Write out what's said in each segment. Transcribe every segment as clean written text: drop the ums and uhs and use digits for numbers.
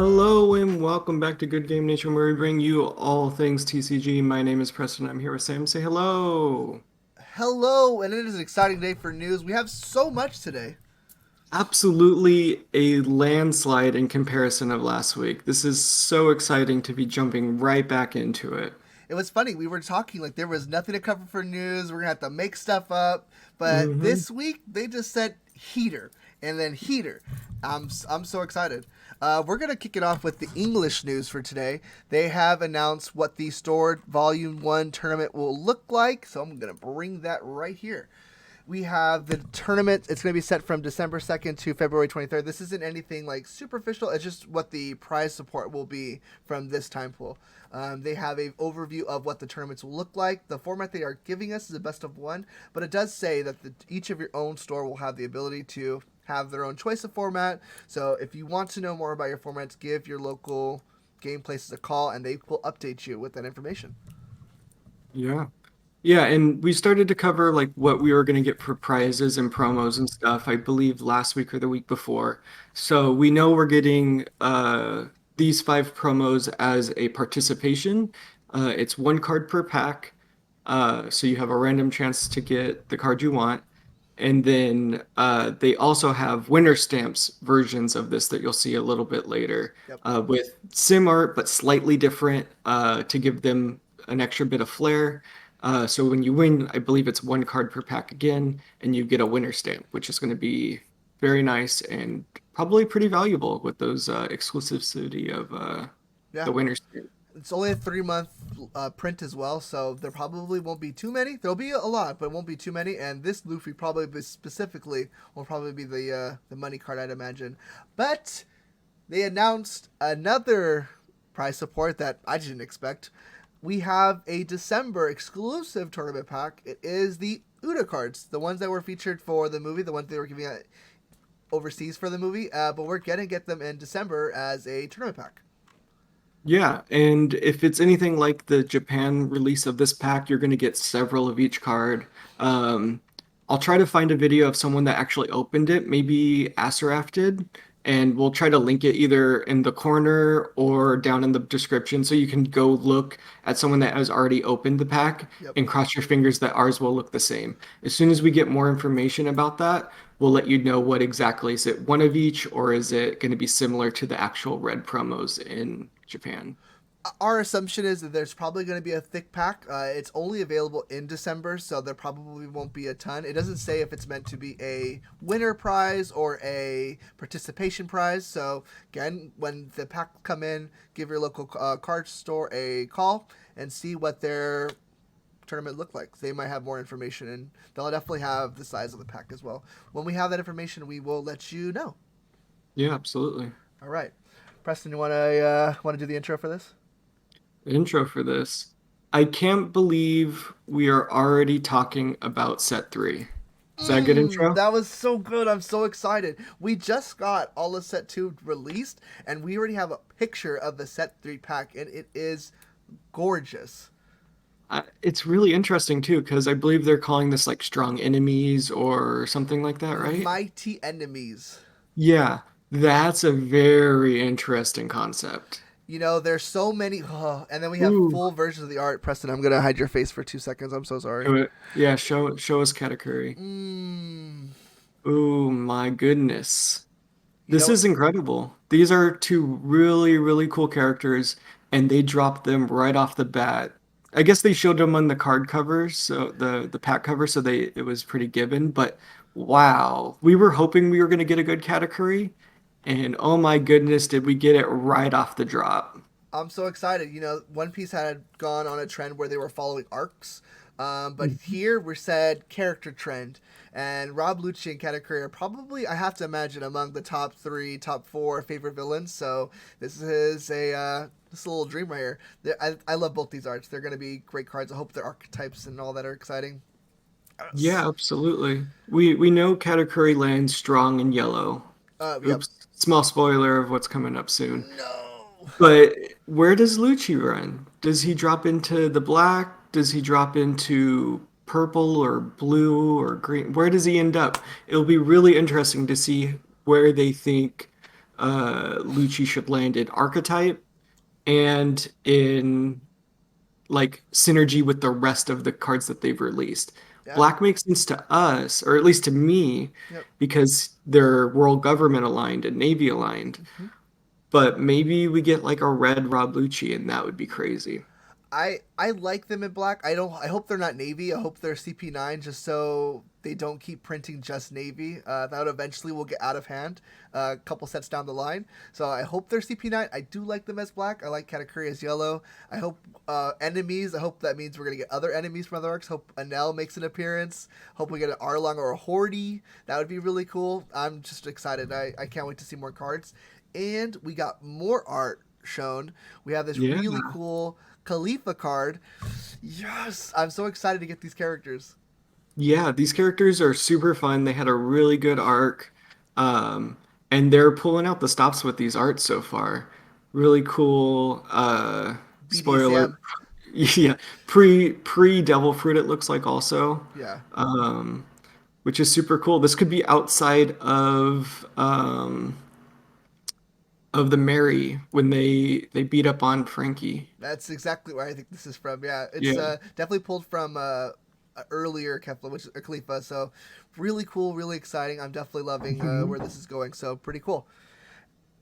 Hello and welcome back to Good Game Nation, where we bring you all things TCG. My name is Preston. I'm here with Sam. Say hello. Hello, and it is an exciting day for news. We have so much today. Absolutely a landslide in comparison of last week. This is so exciting to be jumping right back into it. It was funny. We were talking like there was nothing to cover for news. We're gonna have to make stuff up. But hmm this week they just said heater and then heater. I'm so excited. We're gonna kick it off with the English news for today. They have announced what the Stored Volume One tournament will look like. So I'm gonna bring that right here. We have the tournament. It's going to be set from December 2nd to February 23rd. This isn't anything like superficial. It's just what the prize support will be from this time pool. They have an overview of what the tournaments will look like. The format they are giving us is a best of one, but it does say that each of your own store will have the ability to have their own choice of format. So if you want to know more about your formats, give your local game places a call and they will update you with that information. Yeah. Yeah, and we started to cover like what we were going to get for prizes and promos and stuff, I believe last week or the week before. So we know we're getting these five promos as a participation. It's one card per pack. So you have a random chance to get the card you want. And then they also have winner stamps versions of this that you'll see a little bit later Yep. with sim art, but slightly different to give them an extra bit of flair. So when you win, I believe it's one card per pack again, and you get a winner stamp, which is going to be very nice and probably pretty valuable with those exclusivity of Yeah. the winner stamp. It's only a 3 month print as well, so there probably won't be too many. There'll be a lot, but it won't be too many. And this Luffy probably specifically will probably be the money card, I'd imagine. But they announced another prize support that I didn't expect. We have a December exclusive tournament pack. It is the Uda cards, the ones that were featured for the movie, the ones they were giving out overseas for the movie. But we're gonna get them in December as a tournament pack. Yeah, and if it's anything like the Japan release of this pack, you're going to get several of each card. Um, I'll try to find a video of someone that actually opened it, maybe Asaraf did, and we'll try to link it either in the corner or down in the description so you can go look at someone that has already opened the pack Yep. and cross your fingers that ours will look the same. As soon as we get more information about that, we'll let you know what exactly. Is it one of each, or is it going to be similar to the actual red promos in Japan? Our assumption is that there's probably going to be a thick pack. It's only available in December, so there probably won't be a ton. It doesn't say if it's meant to be a winner prize or a participation prize. So again, when the pack come in, give your local card store a call and see what their tournament look like. They might have more information, and they'll definitely have the size of the pack as well. When we have that information, we will let you know. Yeah, absolutely. All right, Preston, you want to do the intro for this? Intro for this. I can't believe we are already talking about set three. Is that a good intro? That was so good. I'm so excited. We just got all of set two released, and we already have a picture of the set three pack, and it is gorgeous. It's really interesting too, because I believe they're calling this like strong enemies or something like that, right? Mighty enemies. Yeah, that's a very interesting concept. There's so many. Oh, and then we have Ooh, full versions of the art. Preston, I'm going to hide your face for 2 seconds. I'm so sorry. show it. Yeah, show us Katakuri. Mmm. Oh my goodness. You This know, is incredible. These are two really, really cool characters, and they dropped them right off the bat. I guess they showed them on the card covers, so the pack cover, so they it was pretty given. But wow, we were hoping we were going to get a good category, and oh my goodness, did we get it right off the drop? I'm so excited. One Piece had gone on a trend where they were following arcs, but here we're said character trend. And Rob Lucci and Katakuri are probably, I have to imagine, among the top three, top four favorite villains. So this is this little dream right here. I love both these arts. They're going to be great cards. I hope their archetypes and all that are exciting. Yes. Yeah, absolutely. We know Katakuri lands strong in yellow. Yep. Oops, small spoiler of what's coming up soon. No. But where does Lucci run? Does he drop into the black? Does he drop into purple or blue or green? Where does he end up? It'll be really interesting to see where they think Lucci should land in archetype and in like synergy with the rest of the cards that they've released. Yeah. Black makes sense to us, or at least to me, Yep. because they're world government aligned and Navy aligned. Mhm. But maybe we get like a red Rob Lucci, and that would be crazy. I like them in black. I don't. I hope they're not navy. I hope they're CP9, just so they don't keep printing just navy. That eventually will get out of hand a couple sets down the line. So I hope they're CP9. I do like them as black. I like Katakuri as yellow. I hope enemies. I hope that means we're gonna get other enemies from other arcs. Hope Anel makes an appearance. Hope we get an Arlong or a Hordy. That would be really cool. I'm just excited. I can't wait to see more cards. And we got more art shown. We have this Yeah. really cool Khalifa card. Yes, I'm so excited to get these characters. Yeah, these characters are super fun. They had a really good arc. Um, and they're pulling out the stops with these arts so far. Really cool. Spoiler. BDSM. Yeah, pre Devil Fruit it looks like also. Yeah, Um, which is super cool. This could be outside of the Mary when they beat up on Frankie. that's exactly where I think this is from. Yeah, it's Yeah. definitely pulled from earlier Kefla, which is Khalifa. So really cool, really exciting. I'm definitely loving Mhm. where this is going. So pretty cool.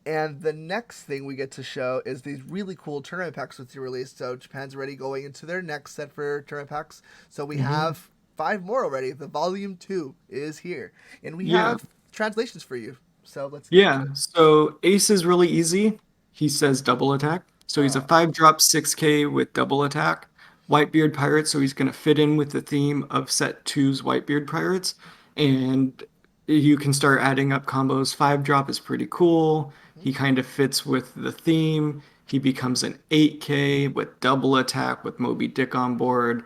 And the next thing we get to show is these really cool tournament packs with you released. So Japan's already going into their next set for tournament packs. So we Mhm. have five more already. The volume 2 is here. And we Yeah. have translations for you. So let's get into Yeah. it. So Ace is really easy. He says double attack. So he's a Oh, 5 drop 6K with double attack. Whitebeard pirate, so he's going to fit in with the theme of set two's Whitebeard pirates. And you can start adding up combos. 5 drop is pretty cool. mhm. He kind of fits with the theme. He becomes an 8K with double attack with Moby Dick on board.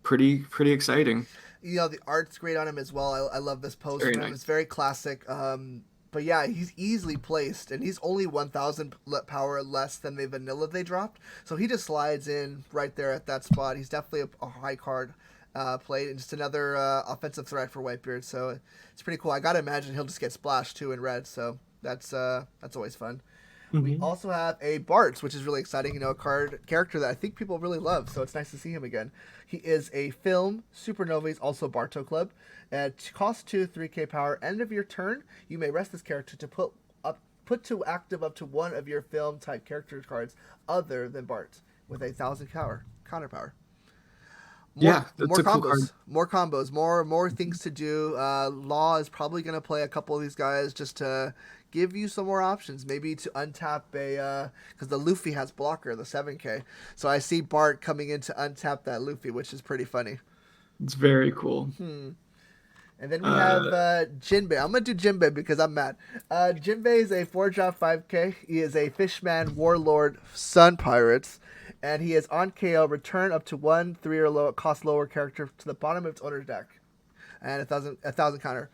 Pretty exciting. You know, the art's great on him as well. I love this It's pose very from him. It's nice. very classic. But yeah, he's easily placed, and he's only 1,000 power less than the vanilla they dropped. So he just slides in right there at that spot. He's definitely a high card played, and just another offensive threat for Whitebeard. So it's pretty cool. I gotta imagine he'll just get splashed too in red. So that's always fun. We Mhm. also have a Bart, which is really exciting. You know, a card character that I think people really love. So it's nice to see him again. He is a film supernova. He's also Barto Club. Cost 2, 3K power. End of your turn, you may rest this character to put to active up to one of your film type character cards other than Bart with 1,000 power counter power. More Yeah, that's more a cool card. combos, more combos, more things to do. Law is probably gonna play a couple of these guys just to give you some more options. Maybe to untap a because the Luffy has blocker, the 7K. So I see Bart coming in to untap that Luffy, which is pretty funny. It's very cool. Hmm. And then we have Uh, Jinbei. I'm gonna do Jinbei because I'm mad. Jinbei is a 4-drop 5K. He is a Fishman Warlord Sun Pirates, and he is on KO. Return up to one 3 or lower cost lower character to the bottom of its owner's deck, and a thousand counter.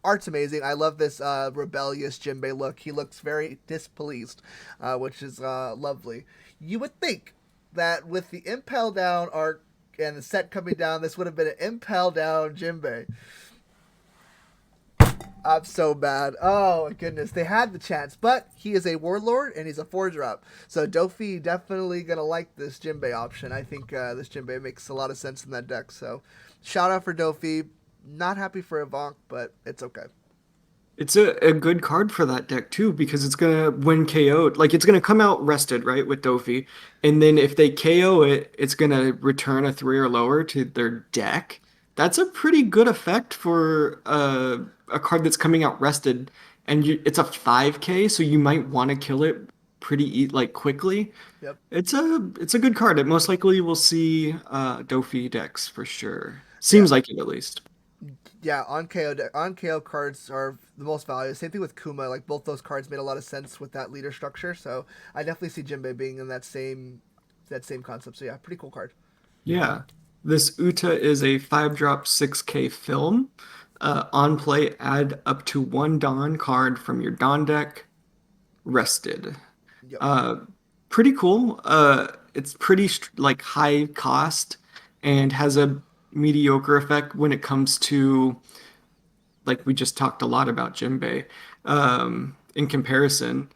Art's amazing. I love this rebellious Jinbei look. He looks very displeased, which is lovely. You would think that with the Impel Down arc and the set coming down, this would have been an Impel Down Jinbei. I'm so bad. Oh my goodness, they had the chance, but he is a warlord and he's a 4-drop. So Dofi definitely gonna like this Jinbei option. I think this Jinbei makes a lot of sense in that deck. So shout out for Dofi. Not happy for Ivank, but it's okay. it's a good card for that deck too, because it's gonna when KO'd, like it's gonna come out rested, right, with Dofi. And then if they KO it, it's gonna return a 3 or lower to their deck. That's a pretty good effect for a card that's coming out rested. And it's a 5K, so you might want to kill it pretty like quickly. Yep. It's a good card. It most likely will see Dofi decks for sure. Yeah. Seems like it at least. Yeah, on KO cards are the most valuable. Same thing with Kuma. Like both those cards made a lot of sense with that leader structure. So I definitely see Jinbei being in that same concept. So yeah, pretty cool card. Yeah. This Uta is a 5 drop 6K film. On play, add up to one Dawn card from your Dawn deck, rested. Yep. Uh, Pretty cool. It's pretty like high cost and has a mediocre effect when it comes to like we just talked a lot about Jinbei. in comparison.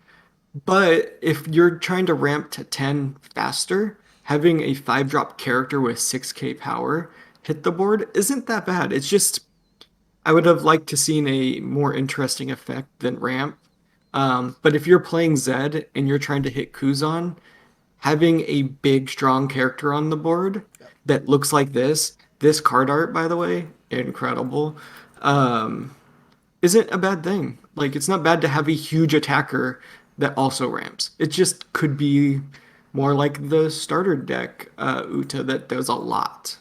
But if you're trying to ramp to 10 faster, having a 5 drop character with 6k power hit the board isn't that bad. It's just I would have liked to seen a more interesting effect than ramp. But if you're playing Zed and you're trying to hit Kuzan, having a big, strong character on the board Yep. that looks like this card art, by the way, incredible, um, isn't a bad thing. Like, it's not bad to have a huge attacker that also ramps. It just could be more like the starter deck, Uta, that does a lot.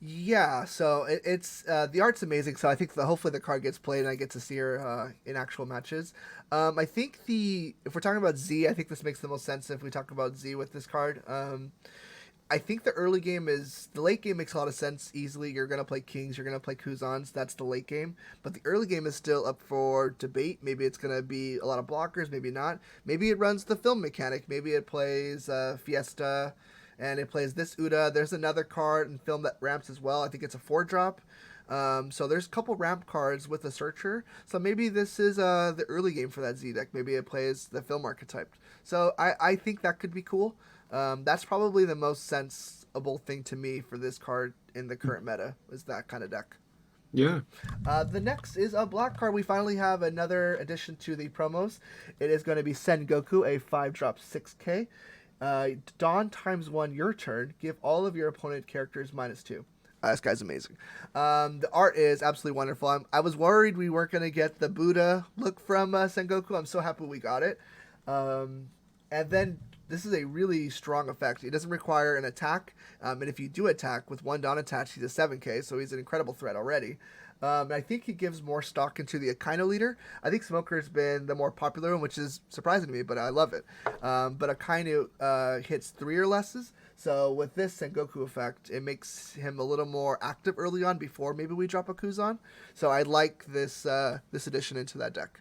Yeah, so it's the art's amazing. So I think hopefully the card gets played and I get to see her in actual matches. I think the if we're talking about Z, I think this makes the most sense if we talk about Z with this card. I think the late game makes a lot of sense easily. You're gonna play kings, you're gonna play Kuzans. That's the late game, but the early game is still up for debate. Maybe it's gonna be a lot of blockers, maybe not. Maybe it runs the film mechanic. Maybe it plays Fiesta, and it plays this Uda. There's another card in film that ramps as well. I think it's a 4 drop. So there's a couple ramp cards with a searcher. So maybe this is the early game for that Z deck. Maybe it plays the film archetype. So I think that could be cool. That's probably the most sensible thing to me for this card in the current meta is that kind of deck. Yeah. The next is a black card. We finally have another addition to the promos. It is going to be Sengoku, a 5 drop 6k. Dawn ×1 your turn. Give all of your opponent characters -2. This guy's amazing. The art is absolutely wonderful. I was worried we weren't going to get the Buddha look from Sengoku. I'm so happy we got it. And then this is a really strong effect. It doesn't require an attack. And if you do attack with 1 Dawn attached, he's a 7k, so he's an incredible threat already. I think he gives more stock into the Akainu leader. I think Smoker's been the more popular one, which is surprising to me, but I love it. But Akainu hits 3 or lesses. So with this Sengoku effect, it makes him a little more active early on before maybe we drop a Kuzan. So I like this addition into that deck.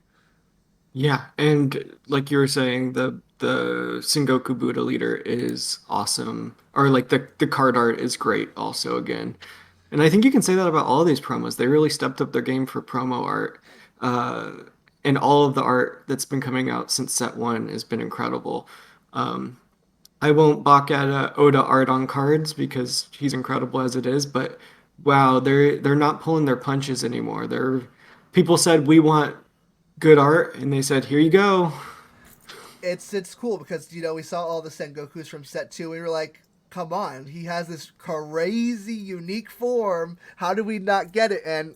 Yeah, and like you were saying, the Sengoku Buddha leader is awesome. Or like the card art is great also again. And I think you can say that about all of these promos. They really stepped up their game for promo art. Uh, and all of the art that's been coming out since set one has been incredible. Um, I won't balk at Oda art on cards because he's incredible as it is, but wow, they're not pulling their punches anymore. They're people said we want good art, and they said here you go. It's cool because we saw all the Sengokus from set 2. We were like, come on, he has this crazy unique form. How do we not get it? And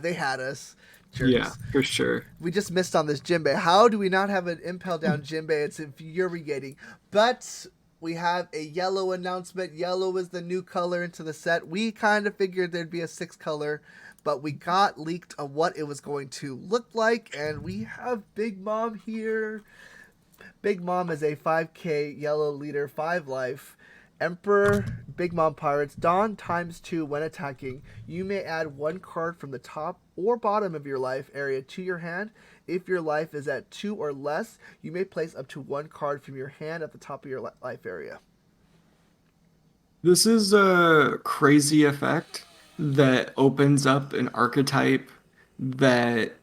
they had us. Yeah, Jerks. for sure. We just missed on this Jinbei. How do we not have an impel down Jinbei? It's infuriating. But we have a yellow announcement. Yellow is the new color into the set. We kind of figured there'd be a 6 color, but we got leaked on what it was going to look like, and we have Big Mom here. Big Mom is a 5k yellow leader, 5 life. Emperor, Big Mom Pirates, Dawn ×2 when attacking. You may add 1 card from the top or bottom of your life area to your hand. If your life is at 2 or less, you may place up to 1 card from your hand at the top of your life area. This is a crazy effect that opens up an archetype that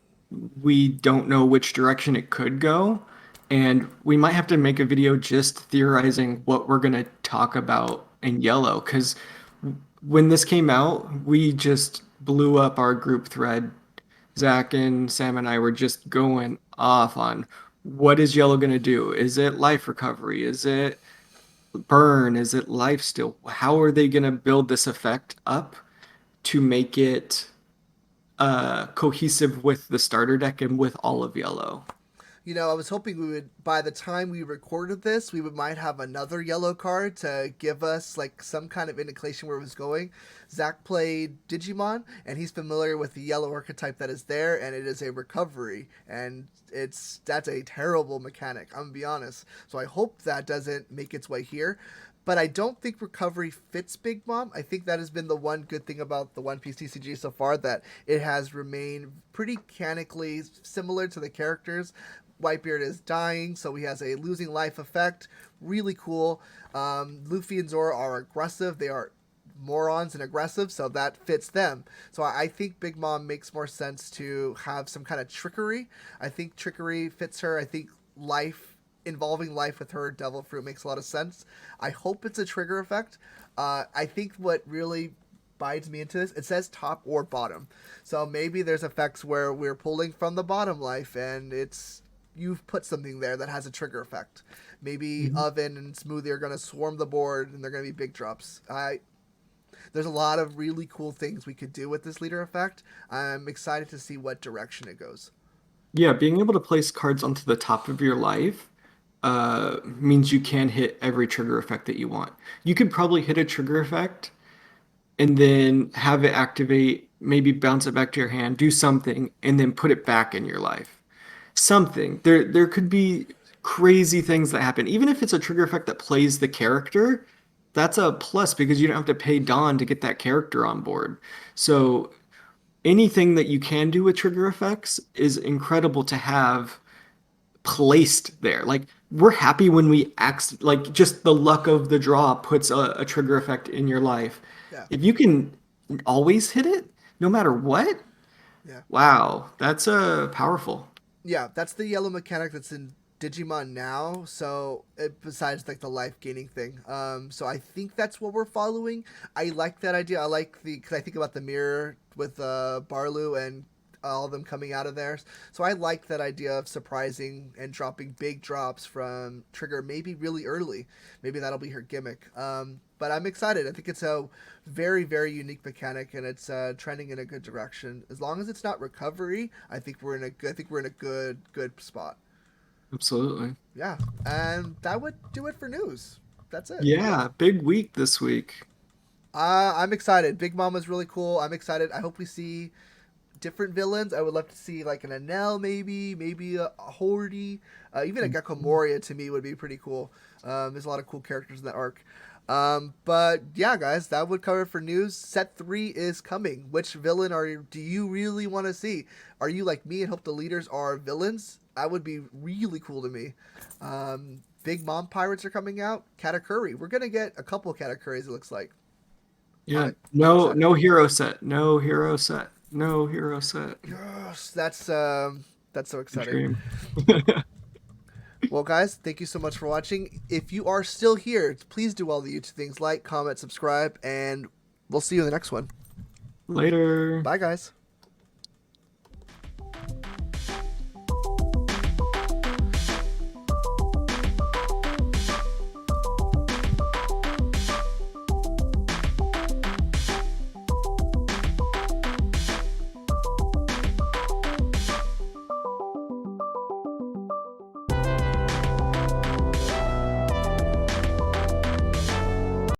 we don't know which direction it could go. And we might have to make a video just theorizing what we're going to talk about in yellow. Because when this came out, we just blew up our group thread. Zach and Sam and I were just going off on what is yellow going to do? Is it life recovery? Is it burn? Is it life steal? How are they going to build this effect up to make it cohesive with the starter deck and with all of yellow? I was hoping we would, by the time we recorded this, might have another yellow card to give us like some kind of indication where it was going. Zach played Digimon, and he's familiar with the yellow archetype that is there, and it is a recovery, and that's a terrible mechanic. I'm gonna be honest. So I hope that doesn't make its way here. But I don't think recovery fits Big Mom. I think that has been the one good thing about the One Piece TCG so far, that it has remained pretty mechanically similar to the characters. Whitebeard is dying, so he has a losing life effect. Really cool. Luffy and Zoro are aggressive. They are morons and aggressive, so that fits them. So I think Big Mom makes more sense to have some kind of trickery. I think trickery fits her. I think life involving life with her devil fruit makes a lot of sense. I hope it's a trigger effect. I think what really bides me into this, it says top or bottom. So maybe there's effects where we're pulling from the bottom life and it's you've put something there that has a trigger effect. Maybe Mhm. Oven and Smoothie are going to swarm the board and they're going to be big drops. There's a lot of really cool things we could do with this leader effect. I'm excited to see what direction it goes. Yeah, being able to place cards onto the top of your life means you can hit every trigger effect that you want. You could probably hit a trigger effect and then have it activate, maybe bounce it back to your hand, do something, and then put it back in your life. Something. There could be crazy things that happen. Even if it's a trigger effect that plays the character, that's a plus because you don't have to pay Dawn to get that character on board. So anything that you can do with trigger effects is incredible to have placed there. Like we're happy when we act like just the luck of the draw puts a trigger effect in your life. Yeah, If you can always hit it, no matter what, yeah. wow, that's powerful. Yeah, that's the yellow mechanic that's in Digimon now. So besides like the life gaining thing, so I think that's what we're following. I like that idea. I like the because I think about the mirror with Barlu and all of them coming out of there. So I like that idea of surprising and dropping big drops from Trigger maybe really early. Maybe that'll be her gimmick. But I'm excited. I think it's a very unique mechanic and it's trending in a good direction. As long as it's not recovery, I think we're in a good spot. Absolutely. Yeah, and that would do it for news. That's it. Yeah, big week this week. I'm excited. Big Mom was really cool. I'm excited. I hope we see different villains. I would love to see like an Enel, maybe a Hordy, even a Gecko Moria to me would be pretty cool. There's a lot of cool characters in that arc. But yeah, guys, that would cover it for news. Set 3 is coming. Which villain do you really want to see? Are you like me and hope the leaders are villains? That would be really cool to me. Big Mom Pirates are coming out. Katakuri. We're gonna get a couple of Katakuris. It looks like. Yeah, I'm no, excited. no hero set, no hero set, no hero set. Yes, that's so exciting. Dream. Well, guys, thank you so much for watching. If you are still here, please do all the YouTube things like, comment, subscribe, and we'll see you in the next one. Later. Bye, guys.